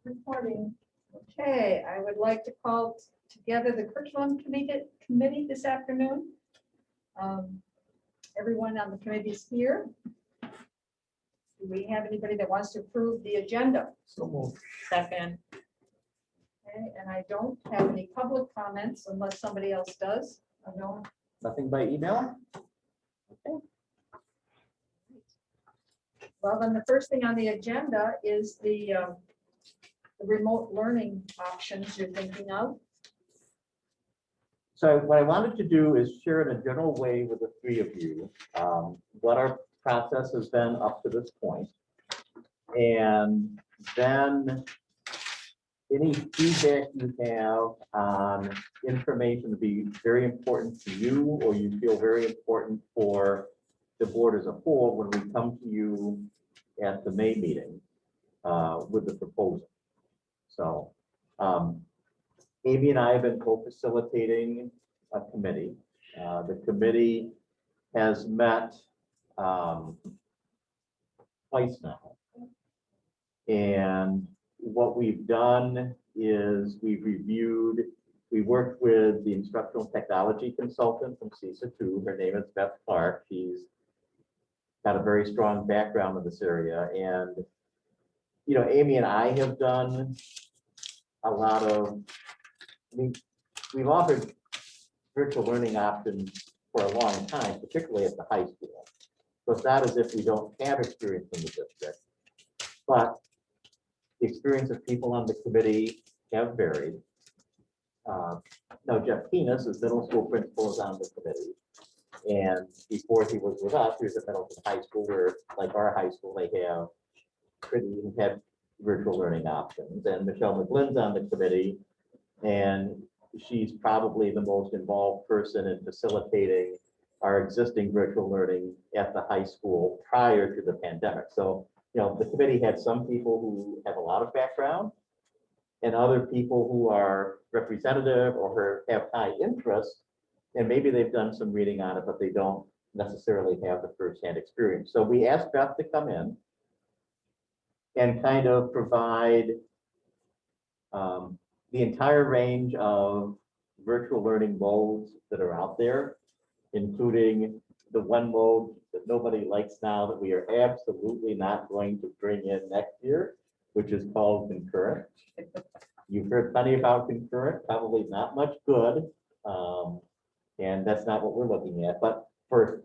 Reporting. Okay, I would like to call together the curriculum committee this afternoon. Everyone on the committee is here. Do we have anybody that wants to approve the agenda? So moved. Second. Okay, and I don't have any public comments unless somebody else does. No. Nothing by email? Okay. Well, then the first thing on the agenda is the remote learning options you're thinking of. So what I wanted to do is share in a general way with the three of you what our process has been up to this point. And then any feedback you have on information to be very important to you or you feel very important for the board as a whole when we come to you at the May meeting with the proposal. So Amy and I have been co-facilitating a committee. The committee has met twice now. And what we've done is we worked with the instructional technology consultant from CISA 2. Her name is Beth Clark. She's got a very strong background in this area. And, you know, Amy and I have done a lot of, we've offered virtual learning options for a long time, particularly at the high school. So it's not as if we don't have experience in the district, but the experience of people on the committee have varied. Now, Jeff Keenis is middle school principal is on the committee. And before he was with us, he was at Middleton High School, where, like our high school, they have had virtual learning options. And Michelle McGlynn's on the committee, and she's probably the most involved person in facilitating our existing virtual learning at the high school prior to the pandemic. So, you know, the committee had some people who have a lot of background and other people who are representative or have high interest, and maybe they've done some reading on it, but they don't necessarily have the firsthand experience. So we asked Beth to come in and kind of provide the entire range of virtual learning modes that are out there, including the one mode that nobody likes now that we are absolutely not going to bring in next year, which is called concurrent. You've heard plenty about concurrent, probably not much good, and that's not what we're looking at. But for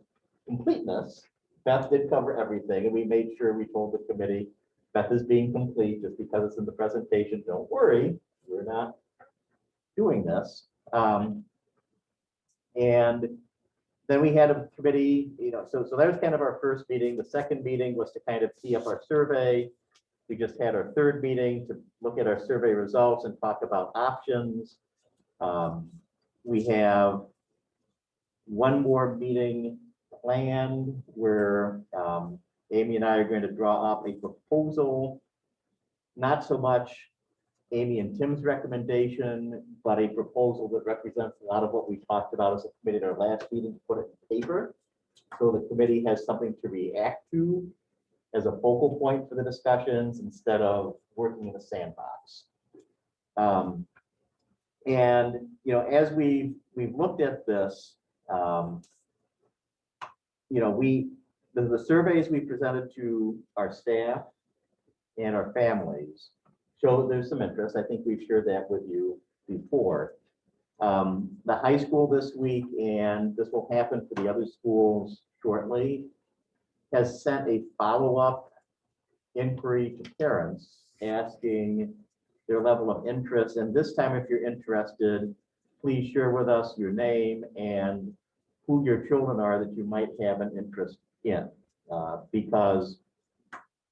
completeness, Beth did cover everything, and we made sure we told the committee, Beth is being complete just because it's in the presentation. Don't worry, we're not doing this. And then we had a committee, you know, so that was kind of our first meeting. The second meeting was to kind of tee up our survey. We just had our third meeting to look at our survey results and talk about options. We have one more meeting planned where Amy and I are going to draw up a proposal, not so much Amy and Tim's recommendation, but a proposal that represents a lot of what we talked about as a committee at our last meeting, to put it in paper. So the committee has something to react to as a focal point for the discussions instead of working in a sandbox. And, you know, as we've looked at this, you know, the surveys we presented to our staff and our families show that there's some interest. I think we've shared that with you before. The high school this week, and this will happen for the other schools shortly, has sent a follow-up inquiry to parents asking their level of interest. And this time, if you're interested, please share with us your name and who your children are that you might have an interest in, because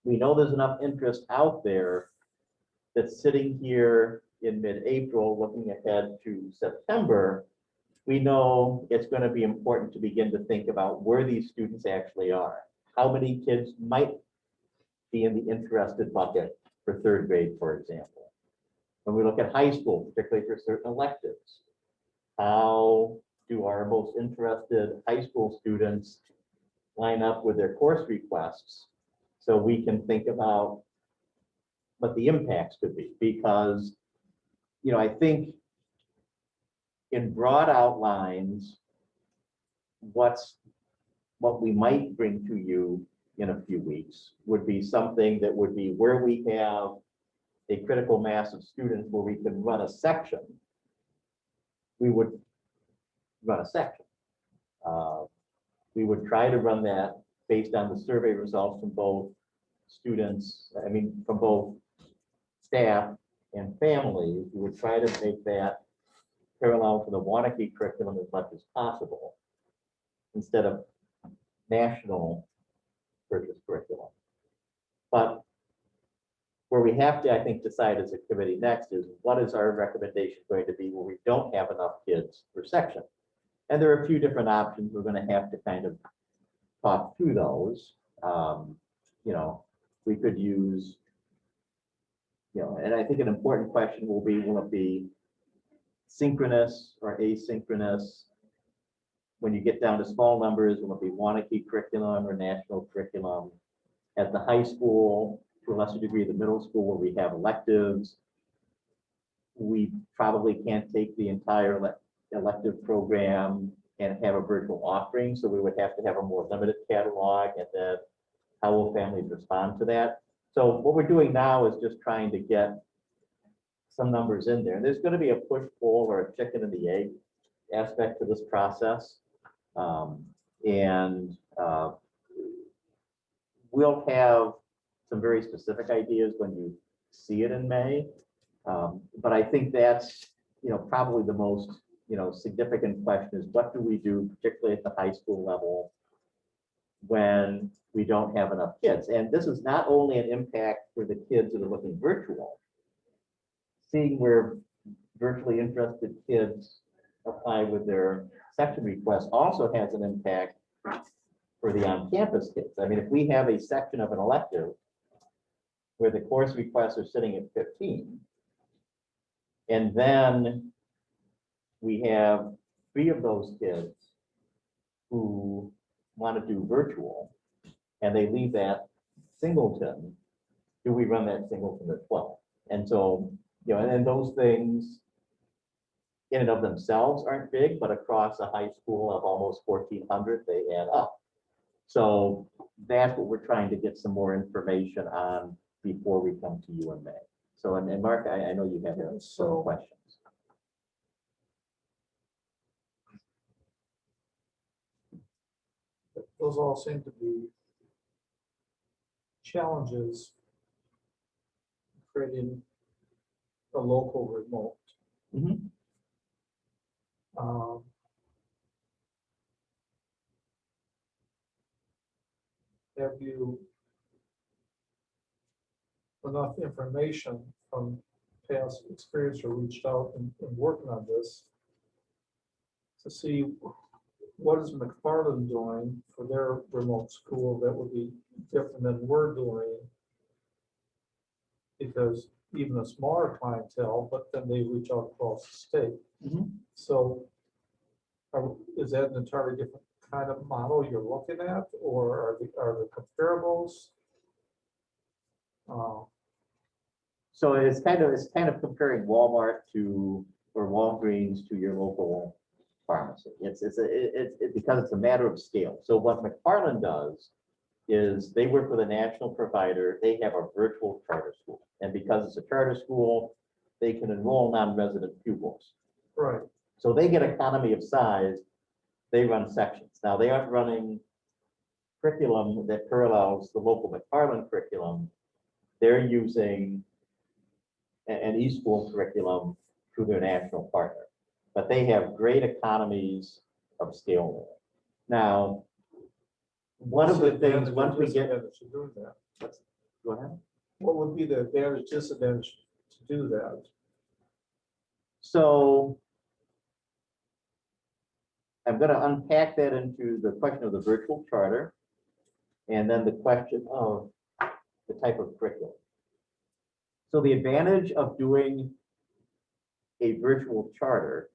we know there's enough interest out there that's sitting here in mid-April, looking ahead to September. We know it's going to be important to begin to think about where these students actually are. How many kids might be in the interested bucket for third grade, for example. When we look at high school, particularly for certain electives, how do our most interested high school students line up with their course requests so we can think about what the impacts could be, because, you know, I think in broad outlines, what we might bring to you in a few weeks would be something that would be where we have a critical mass of students where we can run a section. We would run a section. We would try to run that based on the survey results from both students, from both staff and families. We would try to make that parallel to the Waunakee curriculum as much as possible, instead of national purchase curriculum. But where we have to, I think, decide as a committee next is what is our recommendation going to be where we don't have enough kids per section. And there are a few different options. We're going to have to kind of talk through those. You know, we could use, you know, and I think an important question will it be synchronous or asynchronous? When you get down to small numbers, will it be Waunakee curriculum or national curriculum? At the high school, to a lesser degree, the middle school, where we have electives, we probably can't take the entire elective program and have a virtual offering, so we would have to have a more limited catalog, and then how will families respond to that? So what we're doing now is just trying to get some numbers in there. And there's going to be a push-pull or a chicken and the egg aspect to this process. We'll have some very specific ideas when you see it in May. But I think that's, you know, probably the most, you know, significant question is what do we do, particularly at the high school level, when we don't have enough kids? And this is not only an impact for the kids that are looking virtual. Seeing where virtually interested kids apply with their section requests also has an impact for the on-campus kids. I mean, if we have a section of an elective where the course requests are sitting at 15, and then we have 3 of those kids who want to do virtual, and they leave that singleton, do we run that singleton at 12? And so, you know, and those things in and of themselves aren't big, but across a high school of almost 1,400, they add up. So that's what we're trying to get some more information on before we come to you in May. So, and Mark, I know you have some questions. Those all seem to be challenges creating a local remote. Mm-hmm. Have you enough information from past experience or reached out and working on this to see what is McFarland doing for their remote school that would be different than we're doing? Because even a smaller clientele, but then they reach out across the state. Mm-hmm. So is that an entirely different kind of model you're looking at, or are the comparables? So it's kind of comparing Walmart to, or Walgreens to your local pharmacy. It's because it's a matter of scale. So what McFarland does is they work with a national provider. They have a virtual charter school, and because it's a charter school, they can enroll non-resident pupils. Right. So they get economy of size. They run sections. Now they aren't running curriculum that parallels the local McFarland curriculum. They're using an eSchool curriculum through their national partner, but they have great economies of scale there. Now, one of the things, once we get, doing that, go ahead. what would be the advantage, disadvantage to do that? So I'm going to unpack that into the question of the virtual charter, and then the question of the type of curriculum. So the advantage of doing a virtual charter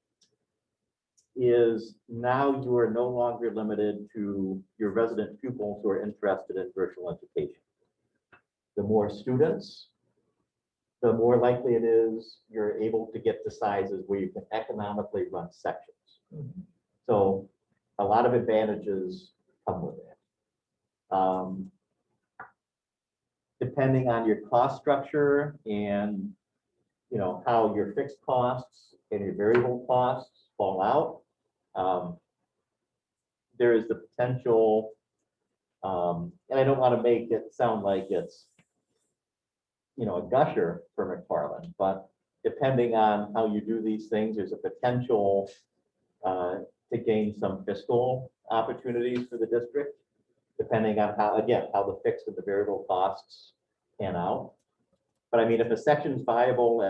is now you are no longer limited to your resident pupils who are interested in virtual education. The more students, the more likely it is you're able to get to sizes where you can economically run sections. So a lot of advantages come with it. Depending on your cost structure and how your fixed costs and your variable costs fall out, there is the potential, and I don't want to make it sound like it's a gusher for McFarland, but depending on how you do these things, there's a potential to gain some fiscal opportunities for the district, depending on how the fixed and the variable costs pan out. But I mean, if a section's viable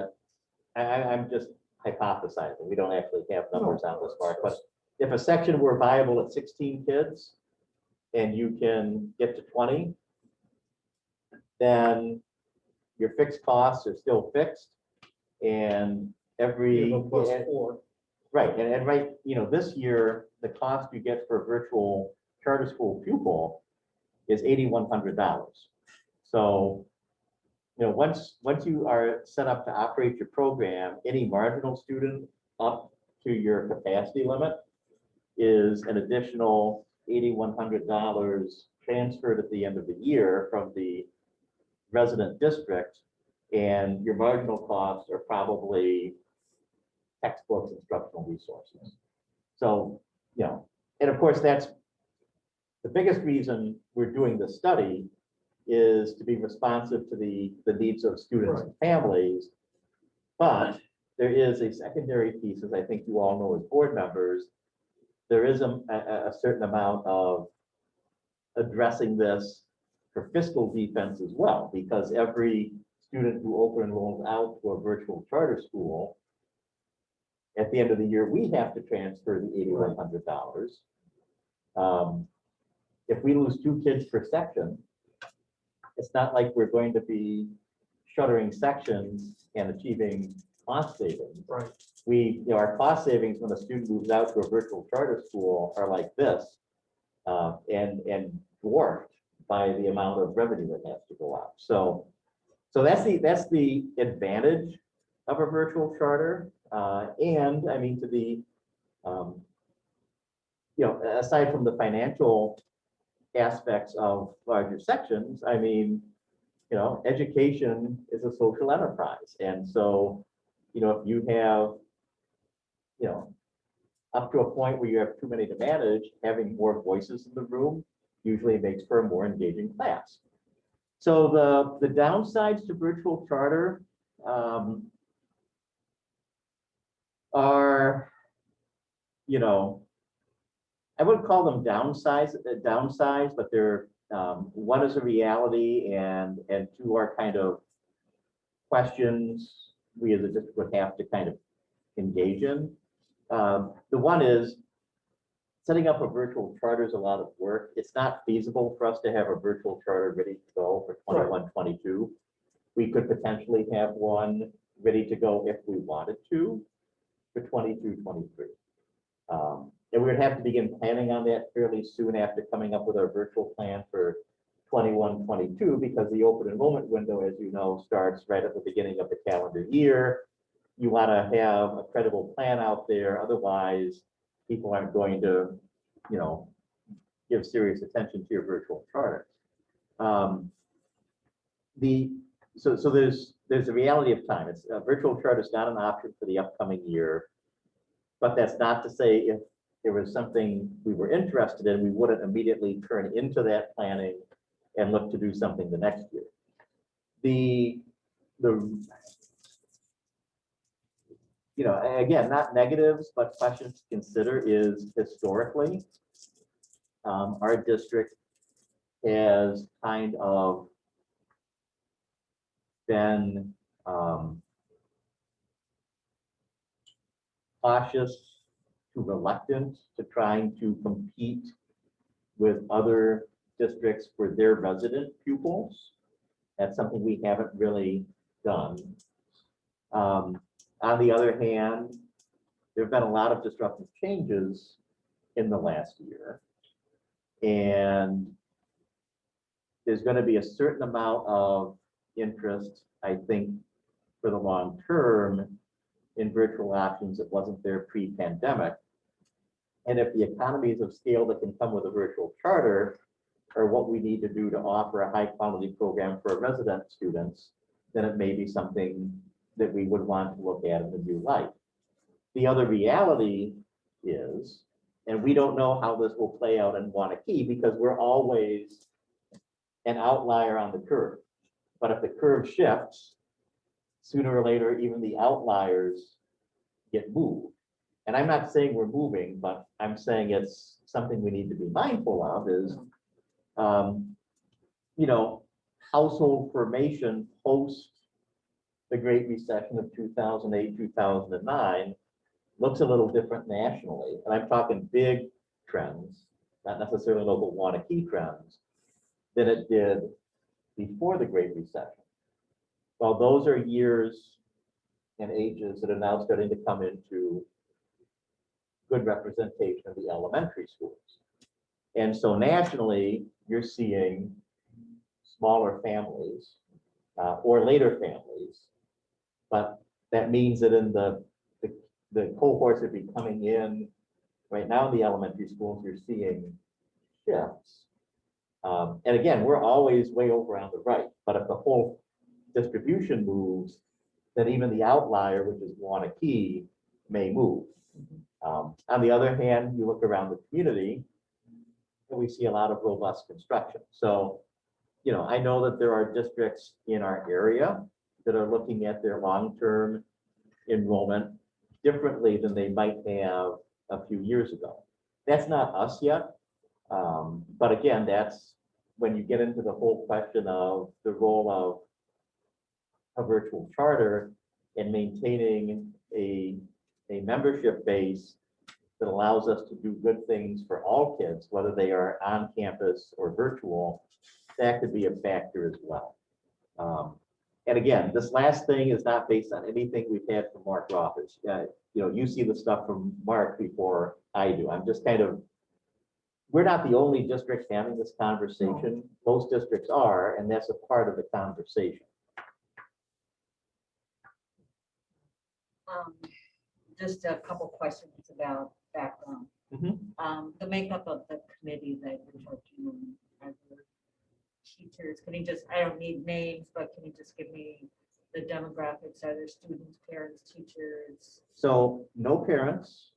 I'm just hypothesizing, we don't actually have numbers on this part, but if a section were viable at 16 kids and you can get to 20, then your fixed costs are still fixed, and You have a plus 4. right, and right, this year, the cost you get for a virtual charter school pupil is $8,100. So, once you are set up to operate your program, any marginal student up to your capacity limit is an additional $8,100 transferred at the end of the year from the resident district, and your marginal costs are probably textbooks, instructional resources. So, and of course, that's the biggest reason we're doing this study, is to be responsive to the needs of students and families. But there is a secondary piece, as I think you all know as board members, there is a certain amount of addressing this for fiscal defense as well, because every student who open enrolls out to a virtual charter school, at the end of the year, we have to transfer the $8,100. If we lose 2 kids per section, it's not like we're going to be shuttering sections and achieving cost savings. Right. Our cost savings when a student moves out to a virtual charter school are like this, and dwarfed by the amount of revenue that has to go out. So that's the advantage of a virtual charter. And I mean, to the aside from the financial aspects of larger sections, I mean, education is a social enterprise. And so, if you have, up to a point where you have too many to manage, having more voices in the room usually makes for a more engaging class. So the downsides to virtual charter are, I wouldn't call them downsides, but they're one is a reality, and 2 are kind of questions we as a district would have to kind of engage in. The one is setting up a virtual charter is a lot of work. It's not feasible for us to have a virtual charter ready to go for 21, 22. We could potentially have one ready to go if we wanted to for 22, 23. And we would have to begin planning on that fairly soon after coming up with our virtual plan for 21, 22, because the open enrollment window, as you know, starts right at the beginning of the calendar year. You want to have a credible plan out there, otherwise people aren't going to, give serious attention to your virtual charter. So there's a reality of time. It's virtual charter is not an option for the upcoming year, but that's not to say if there was something we were interested in, we wouldn't immediately turn into that planning and look to do something the next year. Again, not negatives, but questions to consider is historically, our district has kind of been cautious to reluctant to trying to compete with other districts for their resident pupils. That's something we haven't really done. On the other hand, there have been a lot of disruptive changes in the last year. And there's going to be a certain amount of interest, I think, for the long term in virtual options that wasn't there pre-pandemic. And if the economies of scale that can come with a virtual charter are what we need to do to offer a high quality program for our resident students, then it may be something that we would want to look at in a new light. The other reality is, and we don't know how this will play out in Waunakee because we're always an outlier on the curve. But if the curve shifts, sooner or later, even the outliers get moved. And I'm not saying we're moving, but I'm saying it's something we need to be mindful of is, you know, household formation post the Great Recession of 2008, 2009 looks a little different nationally. And I'm talking big trends, not necessarily local Waunakee trends, than it did before the Great Recession. Well, those are years and ages that are now starting to come into good representation of the elementary schools. And so nationally, you're seeing smaller families or later families, but that means that in the cohorts that be coming in right now in the elementary schools, you're seeing shifts. And again, we're always way over on the right, but if the whole distribution moves, then even the outlier, which is Waunakee, may move. On the other hand, you look around the community, and we see a lot of robust construction. So, you know, I know that there are districts in our area that are looking at their long-term enrollment differently than they might have a few years ago. That's not us yet. But again, that's when you get into the whole question of the role of a virtual charter and maintaining a membership base that allows us to do good things for all kids, whether they are on campus or virtual, that could be a factor as well. And again, this last thing is not based on anything we've had from Mark Rothers. You know, you see the stuff from Mark before I do. I'm just kind of, we're not the only district having this conversation. Most districts are, and that's a part of the conversation. Just a couple questions about background. The makeup of the committee that you're talking on, as the teachers, can you just, I don't need names, but can you just give me the demographics? Are there students, parents, teachers? So no parents,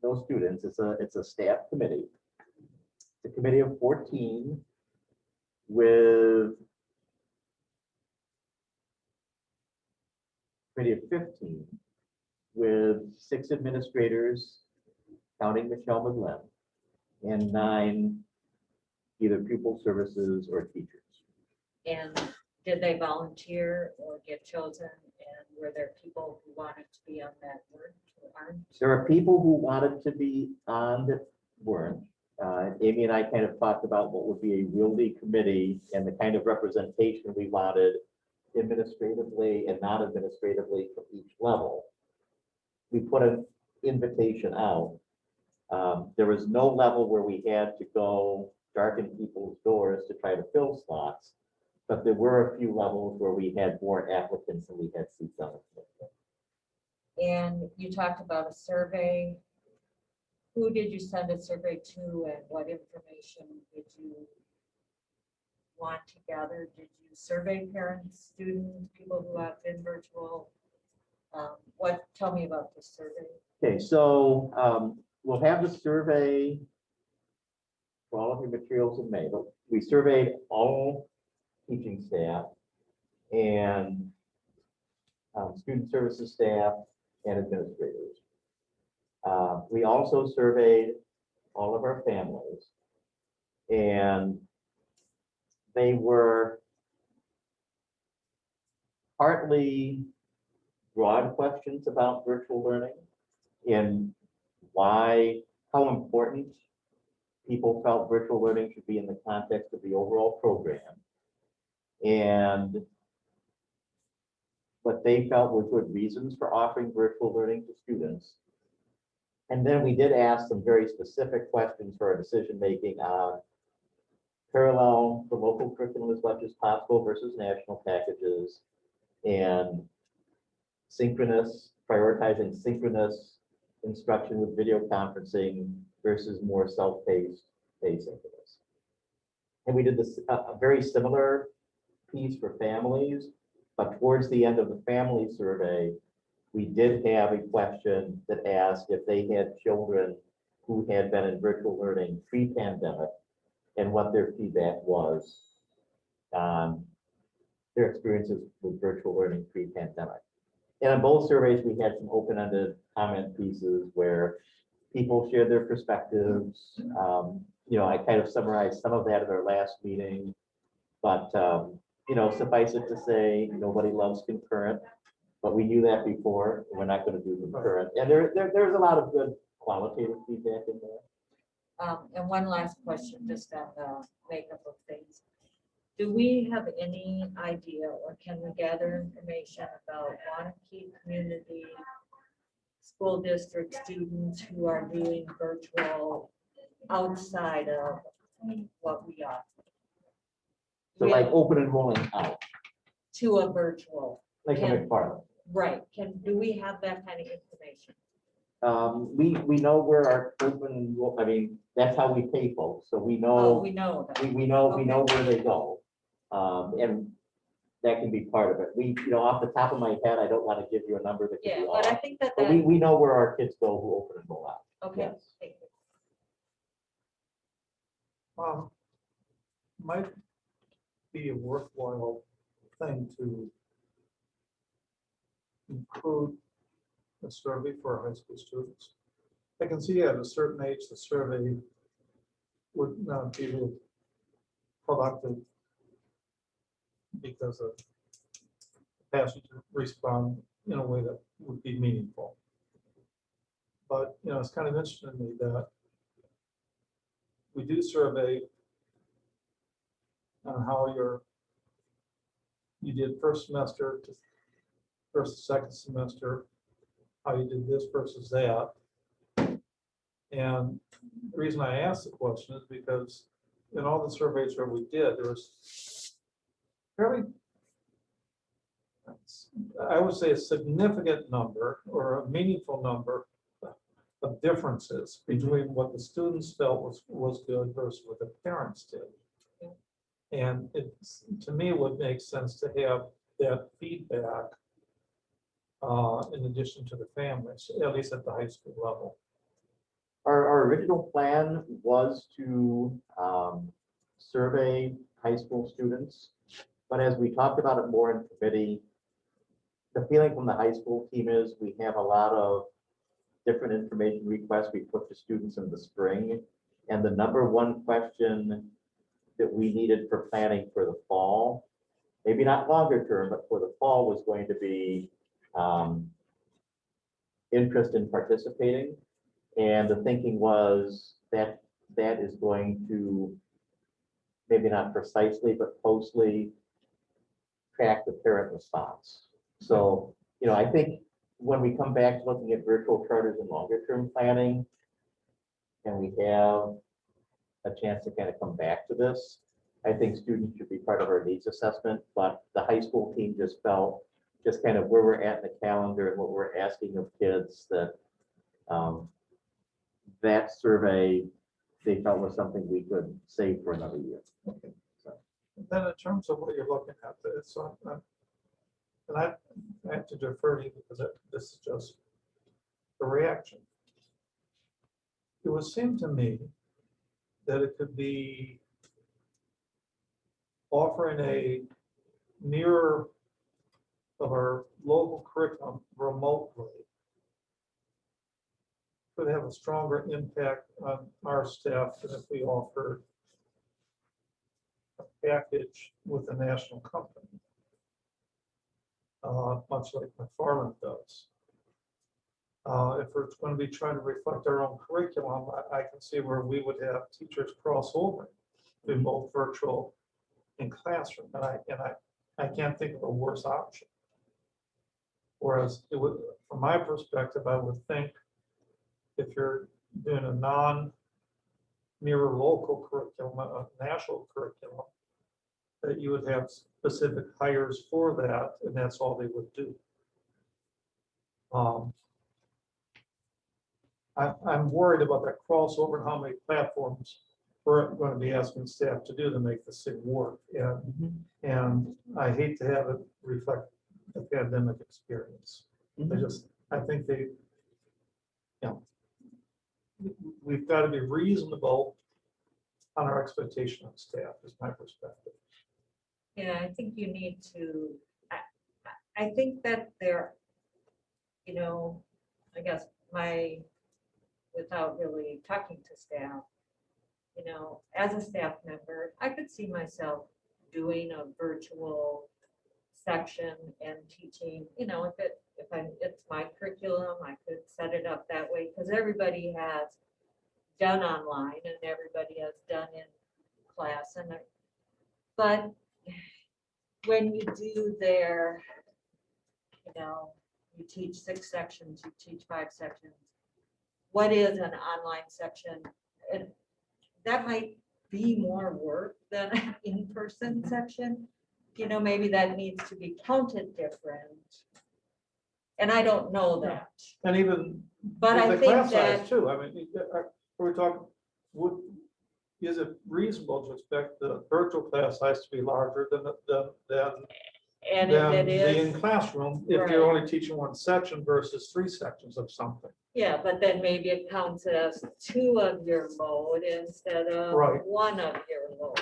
no students. It's a staff committee. It's a committee of 14 with committee of 15 with 6 administrators, counting Michelle McGlynn, and 9 either pupil services or teachers. And did they volunteer or get chosen? And were there people who wanted to be on that board or aren't? There are people who wanted to be on that weren't. Amy and I kind of talked about what would be a wieldy committee and the kind of representation we wanted administratively and not administratively from each level. We put an invitation out. There was no level where we had to go darken people's doors to try to fill slots, but there were a few levels where we had more applicants than we had seats on it. And you talked about a survey. Who did you send a survey to and what information did you want to gather? Did you survey parents, students, people who have been virtual? Tell me about the survey. Okay, so we'll have the survey for all of your materials in May, but we surveyed all teaching staff and student services staff and administrators. We also surveyed all of our families, and they were partly broad questions about virtual learning and how important people felt virtual learning should be in the context of the overall program, and what they felt were good reasons for offering virtual learning to students. And then we did ask some very specific questions for our decision-making on parallel the local curriculum as much as possible versus national packages, and prioritizing synchronous instruction with video conferencing versus more self-paced asynchronous. And we did this a very similar piece for families, but towards the end of the family survey, we did have a question that asked if they had children who had been in virtual learning pre-pandemic and what their feedback was on their experiences with virtual learning pre-pandemic. And in both surveys, we had some open-ended comment pieces where people shared their perspectives. I kind of summarized some of that at our last meeting, but suffice it to say, nobody loves concurrent, but we knew that before. And we're not going to do concurrent. And there's a lot of good qualitative feedback in there. And one last question, just on the makeup of things. Do we have any idea, or can we gather information about Waunakee community school district students who are doing virtual outside of what we are? So like open and rolling out, To a virtual, like a Can- McFarland. right, do we have that kind of information? We know where our open, that's how we pay folks. So we Oh, know, we know that. we know where they go. And that can be part of it. Off the top of my head, I don't want to give you a number that could Yeah, be but I off. think that, But we know where our kids go who open and roll out. okay. Yes. Thank you. Might be a worthwhile thing to include a survey for our high school students. I can see at a certain age, the survey would not be real productive because of capacity to respond in a way that would be meaningful. But, it's kind of interesting to me that we do survey on how you did first semester to versus second semester, how you did this versus that. And the reason I asked the question is because in all the surveys that we did, there was fairly, I would say, a significant number or a meaningful number of differences between what the students felt was good versus what the parents did. And to me, it would make sense to have that feedback in addition to the families, at least at the high school level. Our original plan was to survey high school students, but as we talked about it more in committee, the feeling from the high school team is we have a lot of different information requests we put to students in the spring, and the number one question that we needed for planning for the fall, maybe not longer term, but for the fall, was going to be interest in participating. And the thinking was that is going to, maybe not precisely, but closely track the parent response. So, I think when we come back to looking at virtual charters and longer term planning, and we have a chance to kind of come back to this, I think students should be part of our needs assessment, but the high school team just felt just kind of where we're at in the calendar and what we're asking of kids that that survey they felt was something we could save for another year. Okay. So, then in terms of what you're looking at, it's and I have to defer to you because this is just the reaction. It would seem to me that it could be offering a mirror of our local curriculum remotely could have a stronger impact on our staff than if we offered a package with a national company, much like McFarland does. If we're going to be trying to reflect our own curriculum, I can see where we would have teachers cross over in both virtual and classroom, and I can't think of a worse option. Whereas it would, from my perspective, I would think if you're doing a non-mirror local curriculum, a national curriculum, that you would have specific hires for that, and that's all they would do. I'm worried about that crossover and how many platforms we're going to be asking staff to do to make this thing work. And I hate to have it reflect the pandemic experience. I think we've got to be reasonable on our expectation of staff, is my perspective. Yeah, I think you need to, I think that there, I guess without really talking to staff, as a staff member, I could see myself doing a virtual section and teaching, it's my curriculum, I could set it up that way, because everybody has done online and everybody has done in class, but when you do you teach 6 sections, you teach 5 sections, what is an online section? And that might be more work than an in-person section. Maybe that needs to be counted different. And I don't know that. And even But I the think class size that, too. I mean, we're talking, is it reasonable to expect the virtual class size to be larger than and if it the is, in-classroom, if you're only teaching 1 section versus 3 sections of something? yeah, but then maybe it counts as 2 of your load instead of Right. 1 of your load.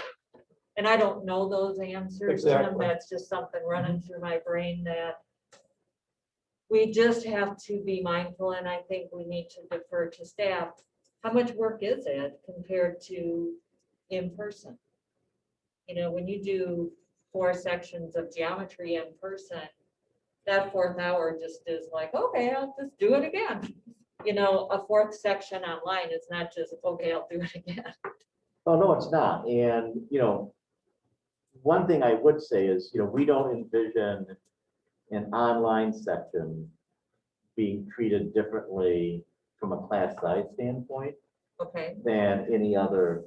And I don't know those answers, Tim. Exactly. That's just something running through my brain that we just have to be mindful, and I think we need to defer to staff. How much work is it compared to in person? When you do 4 sections of geometry in person, that 4th hour just is like, okay, I'll just do it again. A 4th section online is not just, okay, I'll do it again. Oh, no, it's not. And, one thing I would say is, we don't envision an online section being treated differently from a class size standpoint Okay, than any other,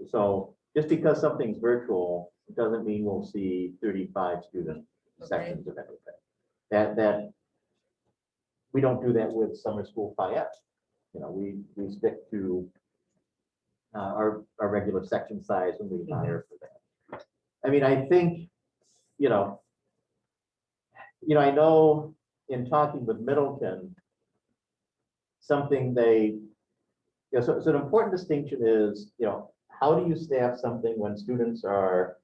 so just because something's virtual doesn't mean we'll see 35 student sections of everything. That we don't do that with summer school FIS. We stick to our regular section size and we hire for that. I mean, I think, I know in talking with Middleton, something so an important distinction is, how do you staff something when students are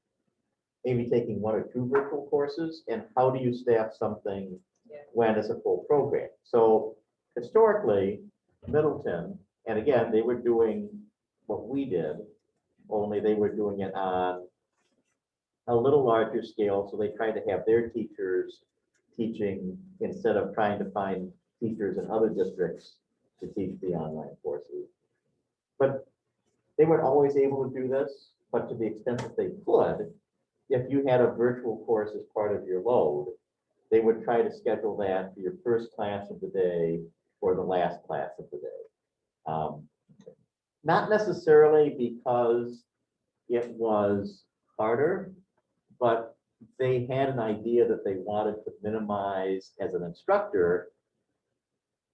maybe taking 1 or 2 virtual courses, and how do you staff something when it's a full program? So historically, Middleton, and again, they were doing what we did, only they were doing it on a little larger scale, so they tried to have their teachers teaching instead of trying to find teachers in other districts to teach the online courses. But they weren't always able to do this, but to the extent that they could, if you had a virtual course as part of your load, they would try to schedule that for your first class of the day or the last class of the day. Not necessarily because it was harder, but they had an idea that they wanted to minimize, as an instructor,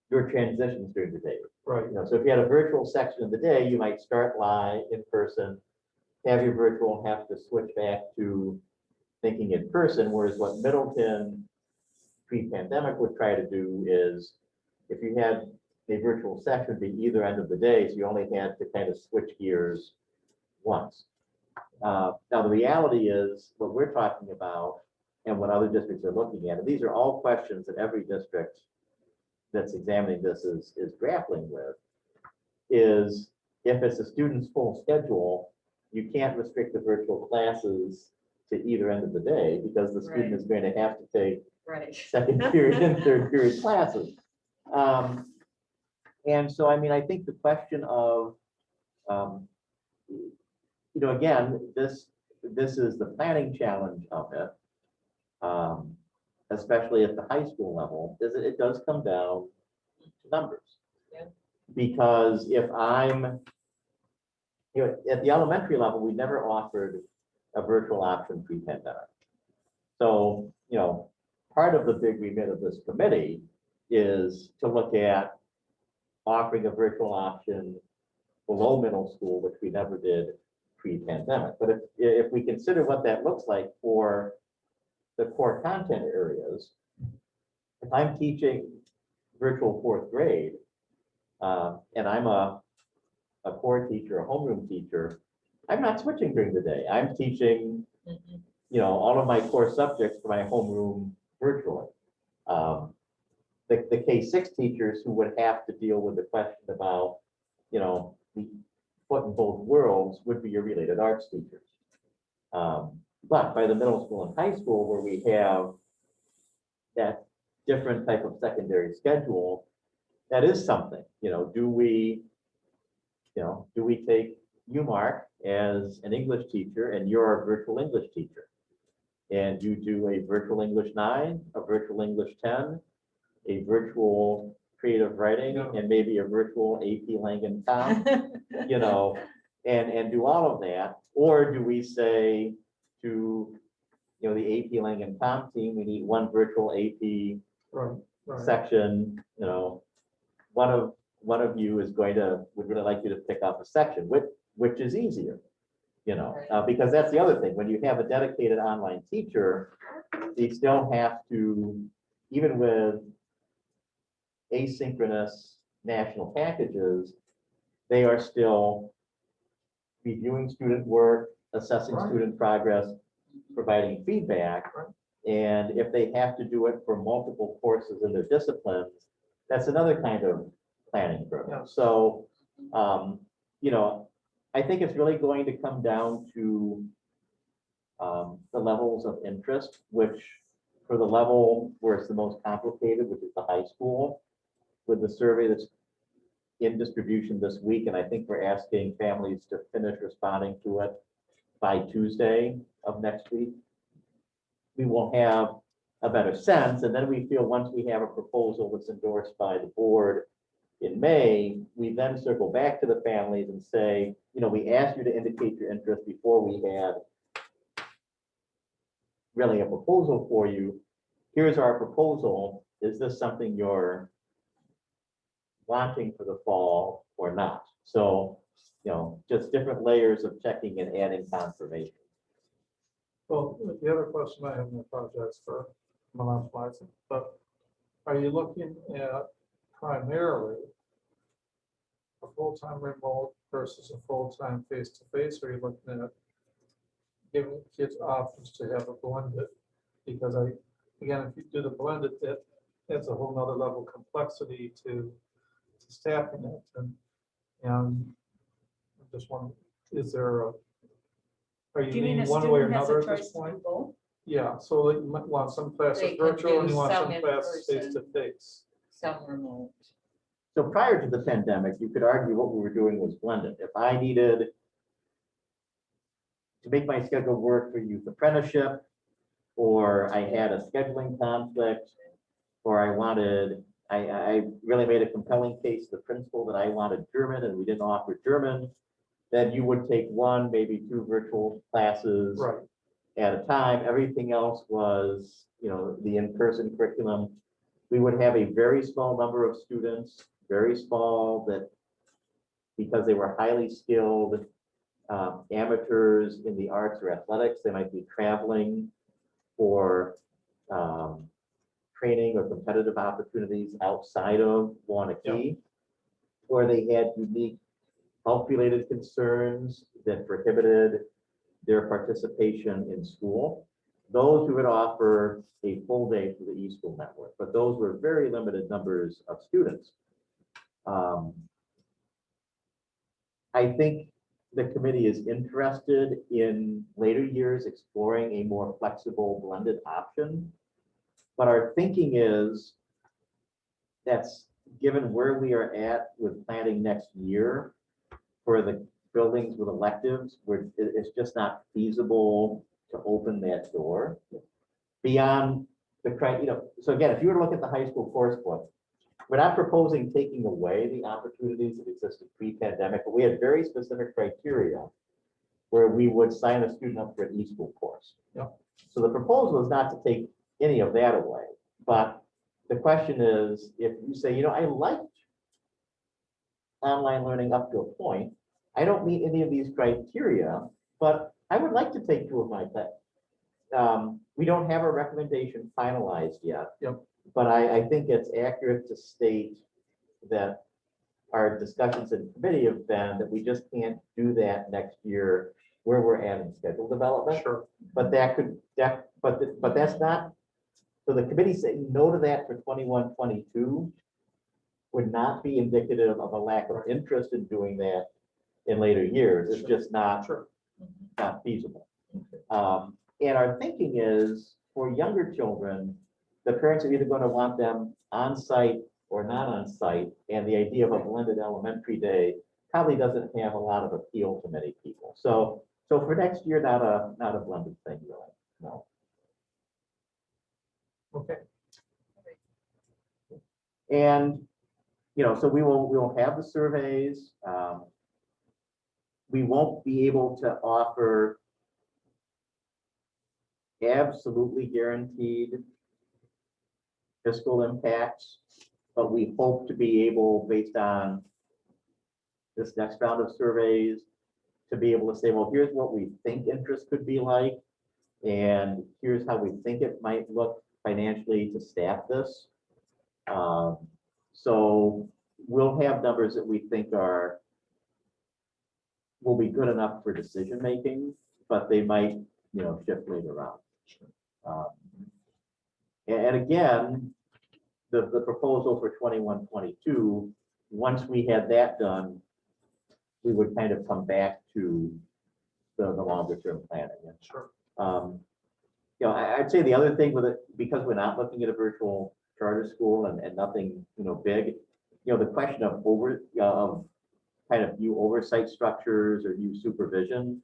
your transitions during the day. Right. So if you had a virtual section of the day, you might start live in person, have your virtual, have to switch back to thinking in person, whereas what Middleton pre-pandemic would try to do is, if you had a virtual section be either end of the day, so you only had to kind of switch gears once. Now, the reality is what we're talking about and what other districts are looking at, and these are all questions that every district that's examining this is grappling with, is if it's a student's full schedule, you can't restrict the virtual classes to either end of the day because the student is going to have to take second period and third period classes. And so, I mean, I think the question of, again, this is the planning challenge of it, especially at the high school level, is it does come down to numbers. Yeah. Because if I'm, at the elementary level, we never offered a virtual option pre-pandemic. So, part of the big remit of this committee is to look at offering a virtual option below middle school, which we never did pre-pandemic. But if we consider what that looks like for the core content areas, if I'm teaching virtual fourth grade, and I'm a core teacher, a homeroom teacher, I'm not switching during the day. I'm teaching, all of my core subjects for my homeroom virtually. The K-6 teachers who would have to deal with the question about, the foot in both worlds would be your related arts teachers. But by the middle school and high school, where we have that different type of secondary schedule, that is something, do we take you, Mark, as an English teacher and you're a virtual English teacher? And you do a virtual English 9, a virtual English 10, a virtual creative writing, and maybe a virtual AP Lang and Tom, and do all of that? Or do we say to, the AP Lang and Tom team, we need one virtual AP Right. section, one of you would really like you to pick up a section, which is easier, because that's the other thing. When you have a dedicated online teacher, they still have to, even with asynchronous national packages, they are still reviewing student work, assessing Right. student progress, providing feedback. Right. And if they have to do it for multiple courses in their disciplines, that's another kind of planning program. Yeah. So, I think it's really going to come down to the levels of interest, which for the level where it's the most complicated, which is the high school, with the survey that's in distribution this week, and I think we're asking families to finish responding to it by Tuesday of next week, we will have a better sense. And then we feel once we have a proposal that's endorsed by the board in May, we then circle back to the families and say, we asked you to indicate your interest before we had really a proposal for you. Here's our proposal. Is this something you're wanting for the fall or not? So, just different layers of checking and adding confirmation. Well, the other question I have in the projects for monopolizing, but are you looking at primarily a full-time remote versus a full-time face-to-face, or are you looking at giving kids options to have a blended? Because again, if you do the blended, that adds a whole nother level of complexity to staffing it. And I'm just wondering, are you Do you mean a leaning one way or student has another a at this choice to point? do both? Yeah, so like you might want some classes They can virtual and do you want some some in classes person. face to face. Some remote. So prior to the pandemic, you could argue what we were doing was blended. If I needed to make my schedule work for youth apprenticeship, or I had a scheduling conflict, or I really made a compelling case to the principal that I wanted German and we didn't offer German, then you would take one, maybe 2 virtual classes Right. at a time. Everything else was, the in-person curriculum. We would have a very small number of students, very small, that because they were highly skilled amateurs in the arts or athletics, they might be traveling for training or competitive opportunities outside of Waunakee, or they had unique health-related concerns that prohibited their participation in school. Those we would offer a full day through the eSchool network, but those were very limited numbers of students. I think the committee is interested in later years exploring a more flexible blended option. But our thinking is that's given where we are at with planning next year for the buildings with electives, where it's just not feasible to open that door beyond the so again, if you were to look at the high school course book, we're not proposing taking away the opportunities that existed pre-pandemic, but we had very specific criteria where we would sign a student up for an eSchool course. Yep. So the proposal is not to take any of that away, but the question is, if you say, I liked online learning up to a point, I don't meet any of these criteria, but I would like to take 2 of my tests. We don't have a recommendation finalized yet. Yep. But I think it's accurate to state that our discussions in committee have been that we just can't do that next year where we're at in schedule development. Sure. But but that's not, so the committee saying no to that for 21, 22 would not be indicative of a lack of interest in doing that in later years. It's just not Sure. feasible. And our thinking is for younger children, the parents are either going to want them on site or not on site. And the idea of a blended elementary day probably doesn't have a lot of appeal to many people. So for next year, not a blended thing, really. No. Okay. And so we will have the surveys. We won't be able to offer absolutely guaranteed fiscal impacts, but we hope to be able, based on this next round of surveys, to be able to say, well, here's what we think interest could be like, and here's how we think it might look financially to staff this. So we'll have numbers that we think will be good enough for decision making, but they might, shift later on. And again, the proposal for 21, 22, once we had that done, we would kind of come back to the longer term planning. Sure. I'd say the other thing with it, because we're not looking at a virtual charter school and nothing, big, the question of kind of new oversight structures or new supervision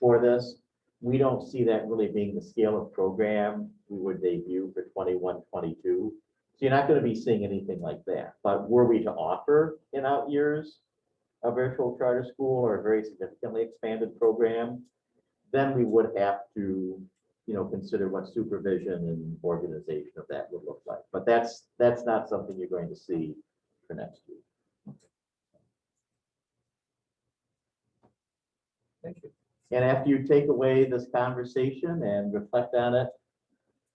for this, we don't see that really being the scale of program we would debut for 21, 22. So you're not going to be seeing anything like that. But were we to offer in out years a virtual charter school or a very significantly expanded program, then we would have to, consider what supervision and organization of that would look like. But that's not something you're going to see for next year. Thank you. And after you take away this conversation and reflect on it,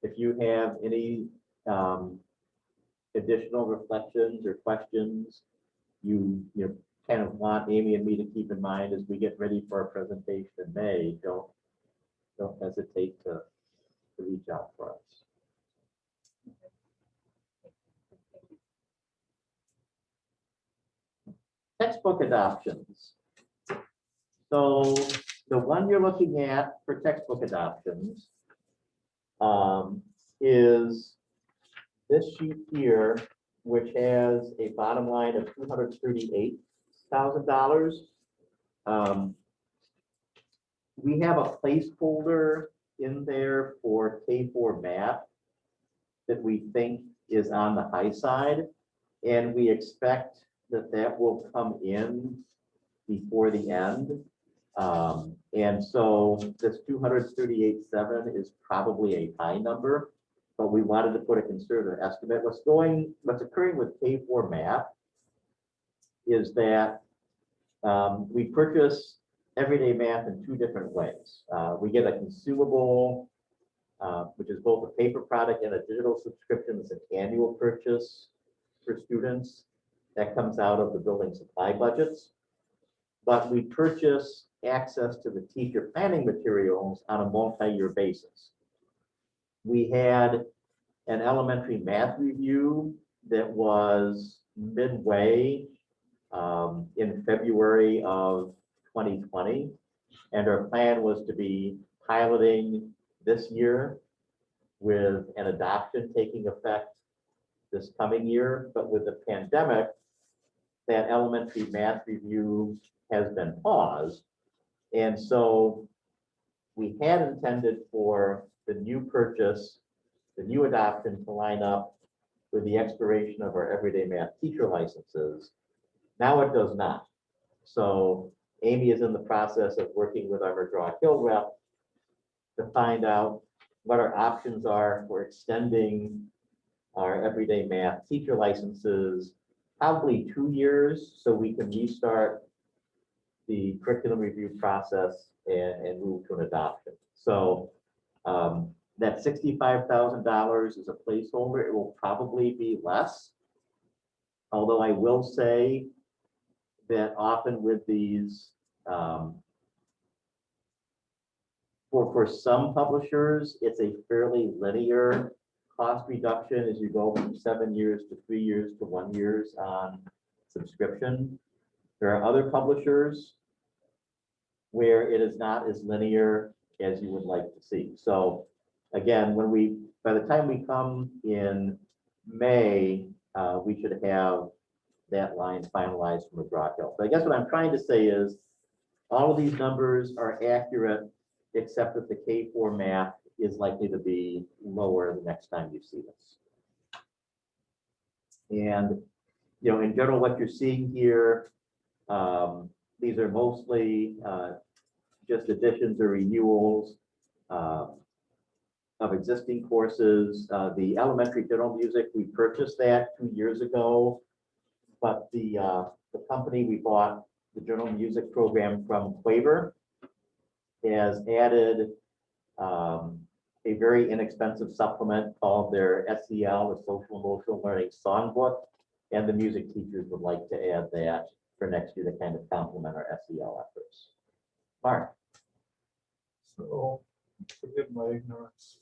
if you have any additional reflections or questions you kind of want Amy and me to keep in mind as we get ready for our presentation in May, don't hesitate to reach out for us. Textbook adoptions. So the one you're looking at for textbook adoptions is this sheet here, which has a bottom line of $238,000. We have a placeholder in there for K4 math that we think is on the high side, and we expect that will come in before the end. And so this 238.7 is probably a high number, but we wanted to put a conservative estimate. What's occurring with K4 math is that we purchase everyday math in 2 different ways. We get a consumable, which is both a paper product and a digital subscription. It's an annual purchase for students that comes out of the building supply budgets. But we purchase access to the teacher planning materials on a multi-year basis. We had an elementary math review that was midway in February of 2020. And our plan was to be piloting this year with an adoption taking effect this coming year. But with the pandemic, that elementary math review has been paused. And so we had intended for the new purchase, the new adoption to line up with the expiration of our everyday math teacher licenses. Now it does not. So Amy is in the process of working with our McGraw-Hill rep to find out what our options are for extending our everyday math teacher licenses, probably 2 years, so we can restart the curriculum review process and move to an adoption. So that $65,000 is a placeholder. It will probably be less. Although I will say that often with these, for some publishers, it's a fairly linear cost reduction as you go from 7 years to 3 years to 1 year on subscription. There are other publishers where it is not as linear as you would like to see. So again, by the time we come in May, we should have that line finalized from McGraw-Hill. So I guess what I'm trying to say is all of these numbers are accurate, except that the K4 math is likely to be lower the next time you see this. And, in general, what you're seeing here, these are mostly just additions or renewals of existing courses. The elementary general music, we purchased that 2 years ago, but the company we bought the general music program from, Quaver, has added a very inexpensive supplement called their SEL, the Social Emotional Learning Songbook, and the music teachers would like to add that for next year to kind of complement our SEL efforts. Mark. So, forgive my ignorance.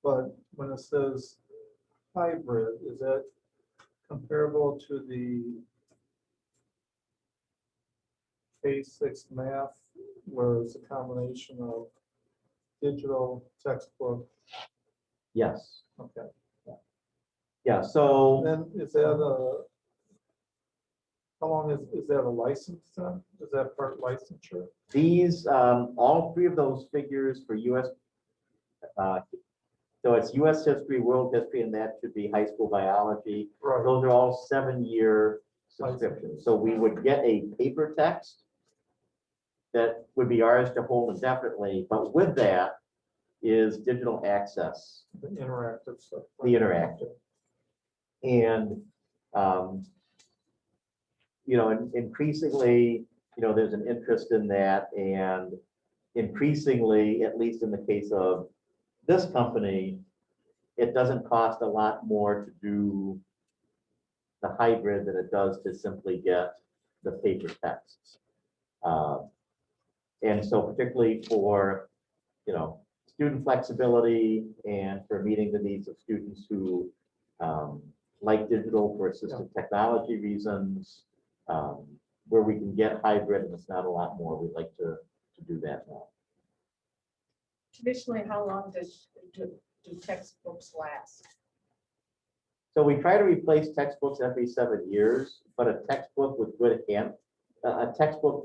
But when it says hybrid, is that comparable to the K6 math, where it's a combination of digital textbook? Yes. Okay. Yeah. So Then is that how long is that a license then? Is that part licensure? these, all three of those figures for US, so it's US history, world history, and that should be high school biology. Right. Those are all 7-year subscriptions. So we would get a paper text that would be ours to hold indefinitely, but with that is digital access, The interactive stuff. the interactive. And, increasingly, there's an interest in that, and increasingly, at least in the case of this company, it doesn't cost a lot more to do the hybrid than it does to simply get the paper texts. And so particularly for, student flexibility and for meeting the needs of students who like digital for assistive technology reasons, where we can get hybrid and it's not a lot more, we'd like to do that now. Traditionally, how long do textbooks last? So we try to replace textbooks every 7 years, but a textbook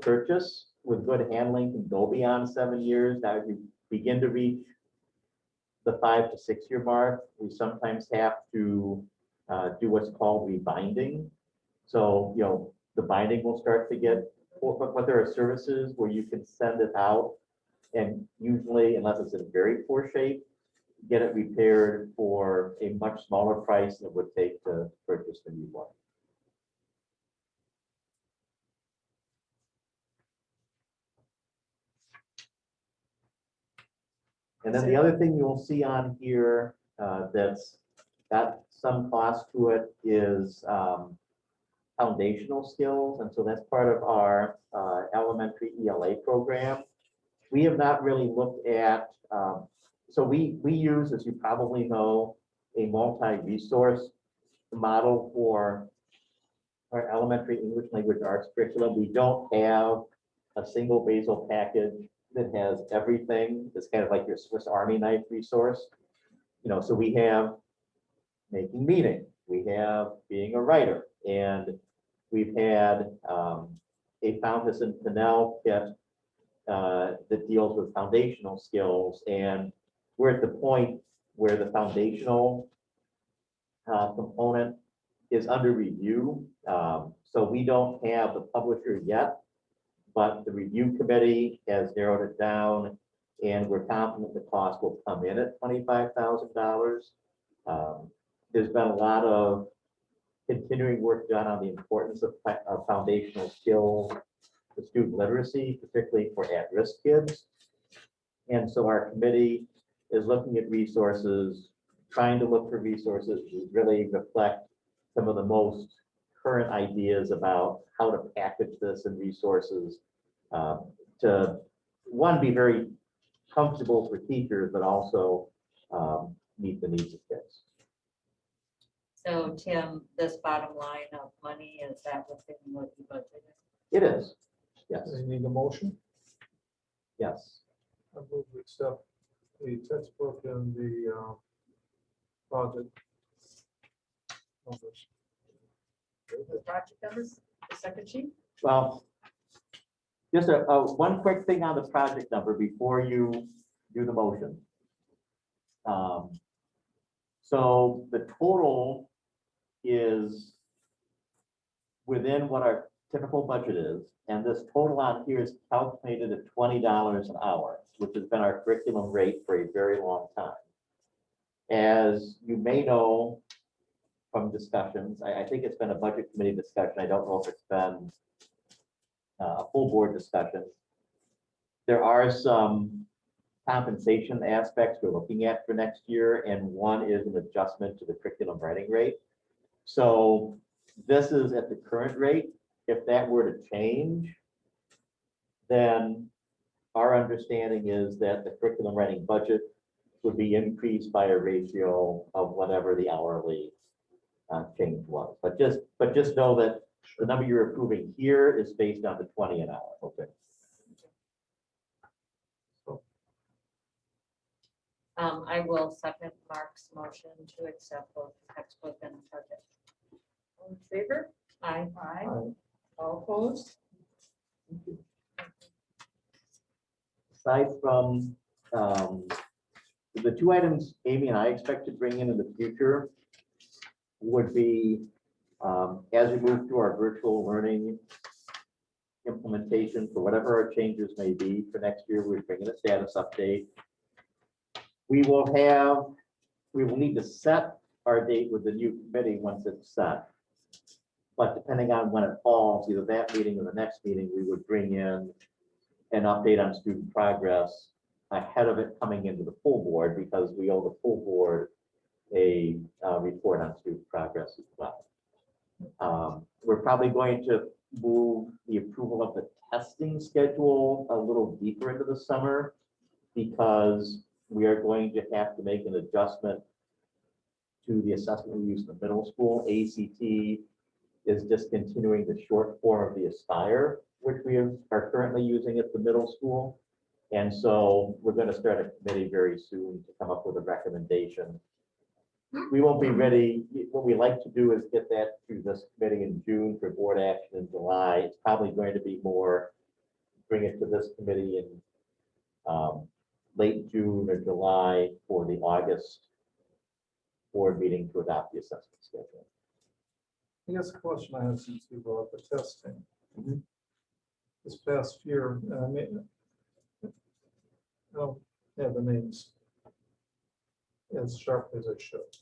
purchase with good handling can go beyond 7 years. Now, if you begin to reach the 5 to 6 year mark, we sometimes have to do what's called rebinding. So, the binding will start to get, but there are services where you can send it out and usually, unless it's in very poor shape, get it repaired for a much smaller price than it would take to purchase the new one. And then the other thing you'll see on here that's got some cost to it is foundational skills. And so that's part of our elementary ELA program. We have not really looked at, so we use, as you probably know, a multi-resource model for our elementary English language arts curriculum. We don't have a single basal package that has everything. It's kind of like your Swiss Army knife resource. So we have making meaning, we have being a writer, and we've had a Fountas and Pinnell kit that deals with foundational skills, and we're at the point where the foundational component is under review. So we don't have the publisher yet, but the review committee has narrowed it down, and we're confident the cost will come in at $25,000. There's been a lot of continuing work done on the importance of foundational skills, to student literacy, particularly for at-risk kids. And so our committee is looking at resources, trying to look for resources to really reflect some of the most current ideas about how to package this and resources to, one, be very comfortable for teachers, but also meet the needs of kids. So Tim, this bottom line of money, is that within what you budgeted? It is, yes, They need a motion. yes. I move to accept the textbook and the project numbers. The project numbers, the second sheet. Well, just one quick thing on the project number before you do the motion. So the total is within what our typical budget is, and this total on here is calculated at $20 an hour, which has been our curriculum rate for a very long time. As you may know from discussions, I think it's been a budget committee discussion. I don't know if it's been a full board discussion. There are some compensation aspects we're looking at for next year, and one is an adjustment to the curriculum writing rate. So this is at the current rate. If that were to change, then our understanding is that the curriculum writing budget would be increased by a ratio of whatever the hourly change was. But just know that the number you're approving here is based on the 20 an hour. Okay. I will second Mark's motion to accept both textbook and project. All in favor? Aye. Aye. Aye. All opposed? Aside from the two items Amy and I expect to bring in the future would be as we move through our virtual learning implementation for whatever our changes may be for next year, we're bringing a status update. We will need to set our date with the new committee once it's set. But depending on when it falls, either that meeting or the next meeting, we would bring in an update on student progress ahead of it coming into the full board, because we owe the full board a report on student progress as well. We're probably going to move the approval of the testing schedule a little deeper into the summer, because we are going to have to make an adjustment to the assessment we use in the middle school. ACT is discontinuing the short form of the Aspire, which we are currently using at the middle school. And so we're going to start a committee very soon to come up with a recommendation. We won't be ready. What we like to do is get that through this committee in June for board action in July. It's probably going to be more, bring it to this committee in late June or July for the August board meeting to adopt the assessment schedule. I guess the question I have since we brought up the testing. Mhm. This past year, I don't have the names as sharp as I should.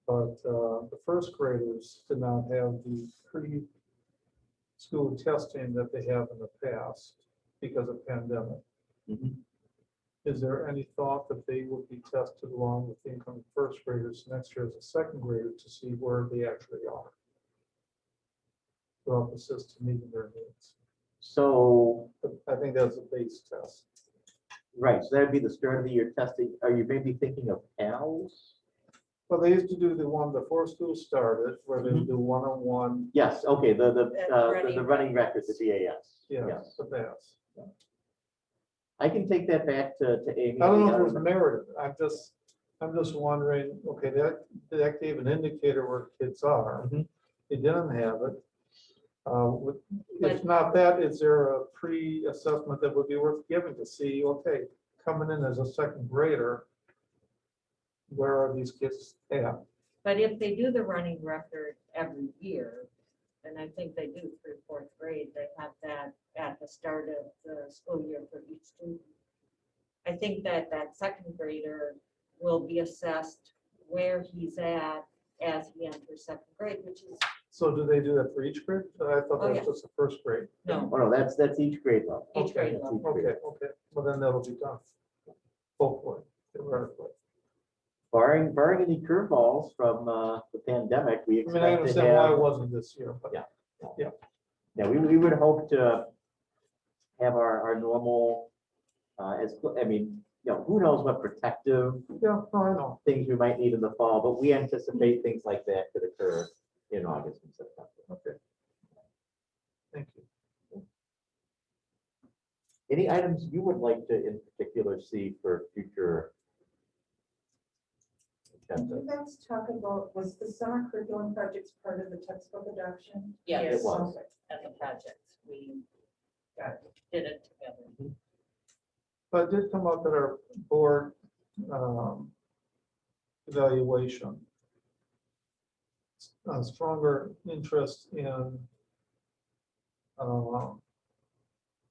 But the first graders did not have the pre-school testing that they have in the past because of pandemic. Mhm. Is there any thought that they will be tested along with the incoming first graders next year as a second grader to see where they actually are? To help assist in meeting their needs. So, But I think that's a base test. right, so that'd be the start of the year testing. Are you maybe thinking of PALS? Well, they used to do the one before school started, where they would do one-on-one, Yes, okay, the running running record, the DAS. yes, the pass. I can take that back to Amy. I don't know if it was merited. I'm just wondering, okay, that gave an indicator where kids are. Mhm. They didn't have it. If not that, is there a pre-assessment that would be worth giving to see, okay, coming in as a second grader, where are these kids at? But if they do the running record every year, and I think they do through fourth grade, they have that at the start of the school year for each student. I think that second grader will be assessed where he's at as he enters second grade, which is, So do they do that for each grade? I thought Oh, that yeah. was just the first grade. no, Oh, no, that's each grade level. each grade Okay, level. Okay, well then that'll be done. Hopefully, theoretically. Barring any curveballs from the pandemic, we I mean, I expect to understand why it have, wasn't this year, but. Yeah. yeah, we would hope to have our normal, I mean, who knows what protective Yeah, no, I know. things we might need in the fall, but we anticipate things like that could occur in August and September. Okay. Thank you. Any items you would like to in particular see for future Did agenda? you guys talk about, was the summer curriculum projects part of the textbook adoption? Yes. It was. As a project, we did it together. But it did come up at our board evaluation. A stronger interest in our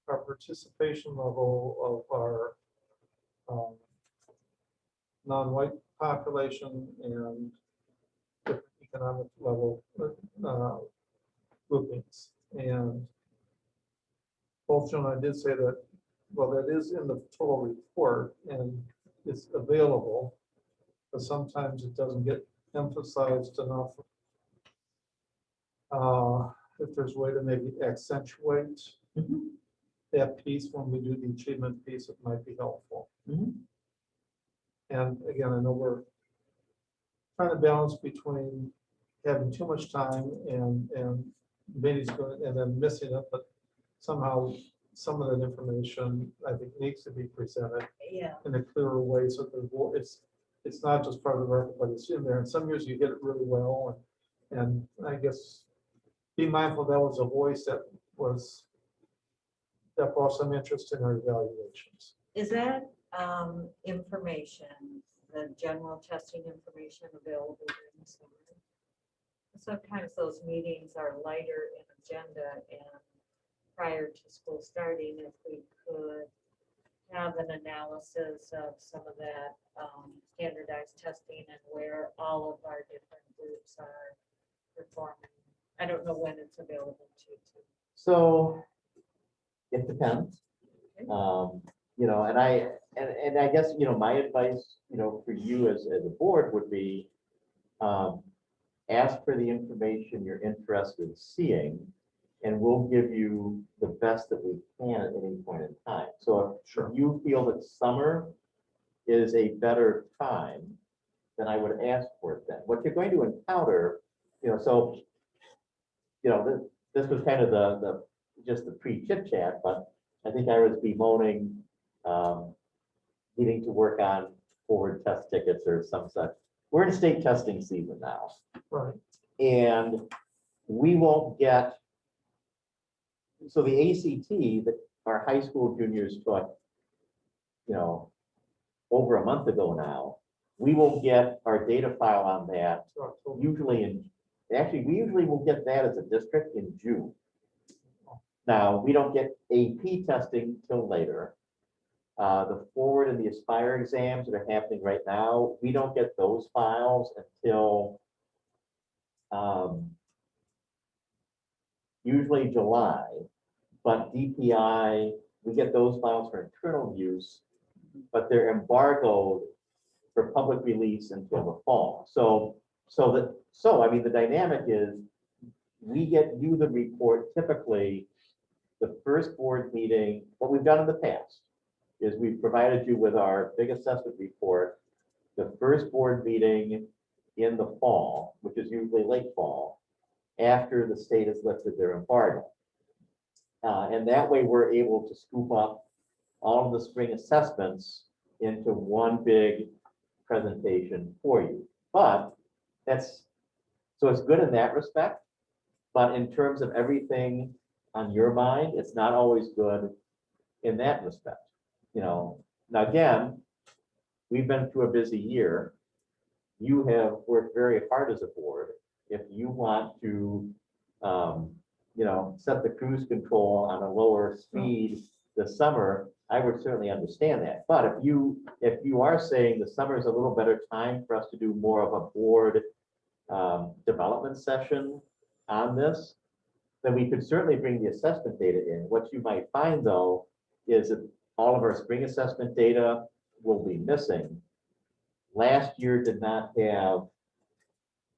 participation level of our non-white population and different economic level groupings. And both Joe and I did say that, well, that is in the total report and it's available, but sometimes it doesn't get emphasized enough. If there's a way to maybe accentuate that piece when we do the achievement piece, it might be helpful. And again, I know we're trying to balance between having too much time and Vinnie's going, and then missing it, but somehow some of that information I think needs to be presented Yeah. in a clearer way so that it's not just part of the record, but it's in there. And some years you get it really well, and I guess be mindful that was a voice that brought some interest in our evaluations. Is that information, the general testing information available during the summer? Sometimes those meetings are lighter in agenda, and prior to school starting, if we could have an analysis of some of that standardized testing and where all of our different groups are performing. I don't know when it's available to. So it depends. Okay. And I guess, my advice, for you as a board would be, ask for the information you're interested in seeing, and we'll give you the best that we can at any point in time. So if you feel that summer is a better time, then I would ask for it then. What you're going to encounter, this was kind of just the pre-chit chat, but I think I was bemoaning needing to work on forward test tickets or some such. We're in state testing season now. Right. And we won't get, so the ACT that our high school juniors took, over a month ago now, we will get our data file on that usually we usually will get that as a district in June. Now, we don't get AP testing till later. The forward and the Aspire exams that are happening right now, we don't get those files until usually July, but DPI, we get those files for internal use, but they're embargoed for public release until the fall. So I mean, the dynamic is we get you the report typically the first board meeting. What we've done in the past is we've provided you with our big assessment report, the first board meeting in the fall, which is usually late fall, after the state has lifted their embargo. And that way we're able to scoop up all of the spring assessments into one big presentation for you. But so it's good in that respect, but in terms of everything on your mind, it's not always good in that respect. Now again, we've been through a busy year. You have worked very hard as a board. If you want to, set the cruise control on a lower speed this summer, I would certainly understand that. But if you are saying the summer is a little better time for us to do more of a board development session on this, then we could certainly bring the assessment data in. What you might find though, is that all of our spring assessment data will be missing. Last year did not have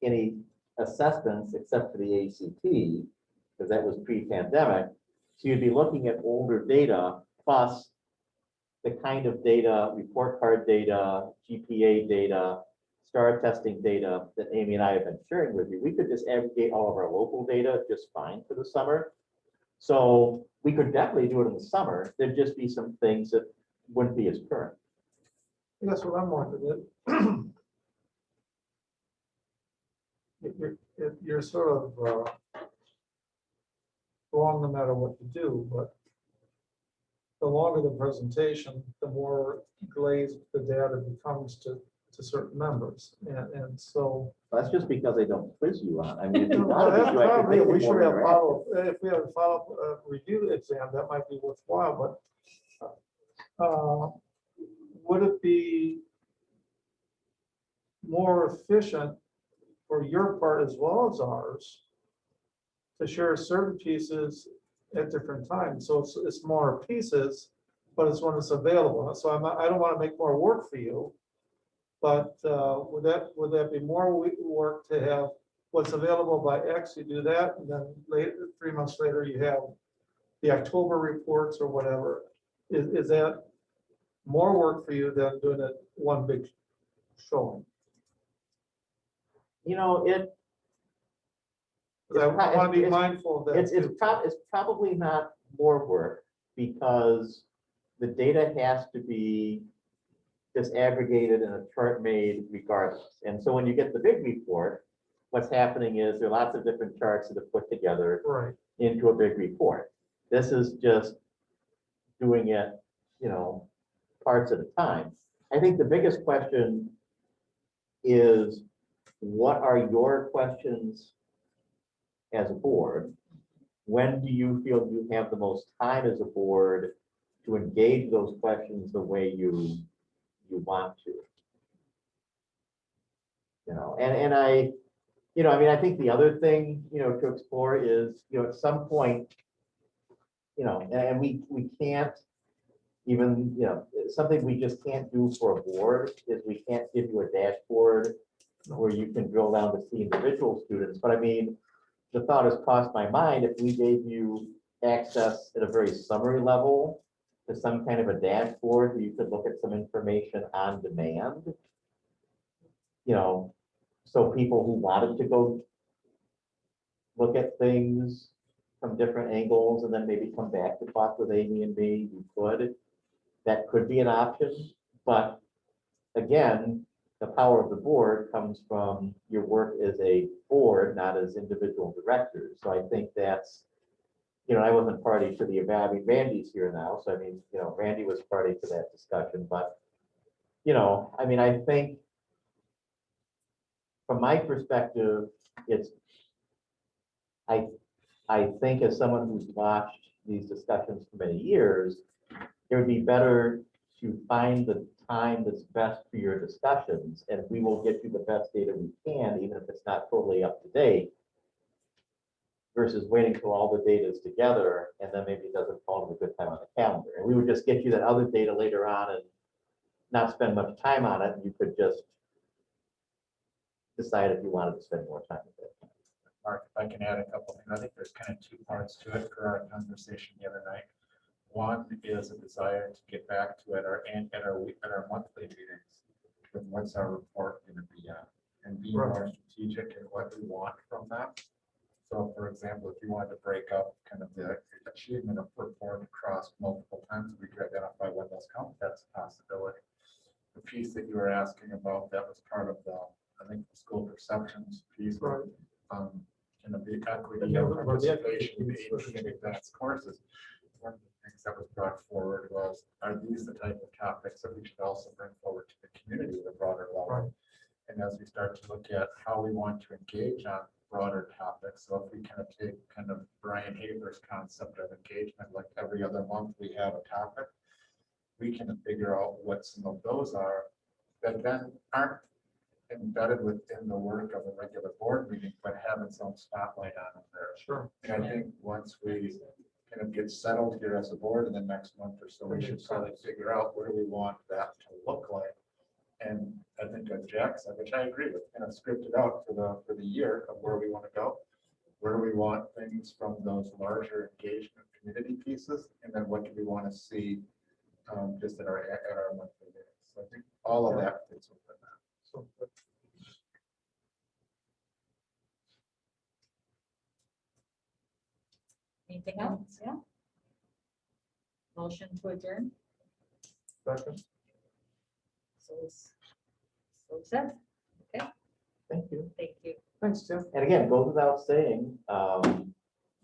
any assessments except for the ACT, because that was pre-pandemic. So you'd be looking at older data plus the kind of data, report card data, GPA data, STAR testing data that Amy and I have been sharing with you. We could just aggregate all of our local data just fine for the summer. So we could definitely do it in the summer. There'd just be some things that wouldn't be as current. That's what I'm wondering. You're sort of wrong no matter what you do, but the longer the presentation, the more glazed the data becomes to certain members. And so. That's just because they don't quiz you on. I mean, if you Well, wanted that's to do, I could probably, make it we should more have interactive. if we have a follow-up review exam, that might be worthwhile, but would it be more efficient for your part as well as ours to share certain pieces at different times? So it's more pieces, but it's when it's available. So I don't want to make more work for you. But would that be more work to have what's available by X, you do that, and then later, 3 months later, you have the October reports or whatever. Is that more work for you than doing it one big showing? You know, I want to be it's- mindful of that. it's probably not more work because the data has to be disaggregated and a chart made regardless. And so when you get the big report, what's happening is there are lots of different charts that are put together Right. into a big report. This is just doing it, parts at a time. I think the biggest question is, what are your questions as a board? When do you feel you have the most time as a board to engage those questions the way you want to? And I think the other thing, to explore is, at some point, and we can't even, something we just can't do for a board is we can't give you a dashboard where you can drill down to see individual students. But I mean, the thought has crossed my mind, if we gave you access at a very summary level to some kind of a dashboard where you could look at some information on demand, so people who wanted to go look at things from different angles and then maybe come back to talk with Amy and me, you could. That could be an option. But again, the power of the board comes from your work as a board, not as individual directors. So I think that's, I wasn't party to the event. I mean, Randy's here now. So I mean, Randy was party to that discussion. But, I think from my perspective, I think as someone who's watched these discussions for many years, it would be better to find the time that's best for your discussions, and we will get you the best data we can, even if it's not totally up to date, versus waiting till all the data is together and then maybe it doesn't fall at a good time on the calendar. And we would just get you that other data later on and not spend much time on it, and you could just decide if you wanted to spend more time with it. Mark, if I can add a couple things, I think there's kind of two parts to it for our conversation the other night. One is a desire to get back to at our monthly meetings, with what's our report going to be at, and be more strategic in what we want from that. So, for example, if you wanted to break up kind of the achievement of report across multiple times, we could identify when those count. That's a possibility. The piece that you were asking about, that was part of I think the school perceptions piece. Right. Kind of the equity of participation in advanced courses. One of the things that was brought forward was, are these the type of topics that we should also bring forward to the community at a broader level? Right. And as we start to look at how we want to engage on broader topics, so if we kind of take kind of Brian Haber's concept of engagement, like every other month we have a topic, we can figure out what some of those are that then aren't embedded within the work of a regular board meeting, but have its own spotlight on them there. Sure. And I think once we kind of get settled here as a board in the next month or so, we should probably figure out where we want that to look like. And I think what Jack said, which I agree with, kind of script it out for the year of where we want to go. Where do we want things from those larger engagement community pieces? And then what do we want to see just at our monthly meetings? So I think all of that fits within that. So, Anything else? Yeah. Motion to adjourn? second, So said. Thank you. Thank you. thanks, Tim. And again, it goes without saying,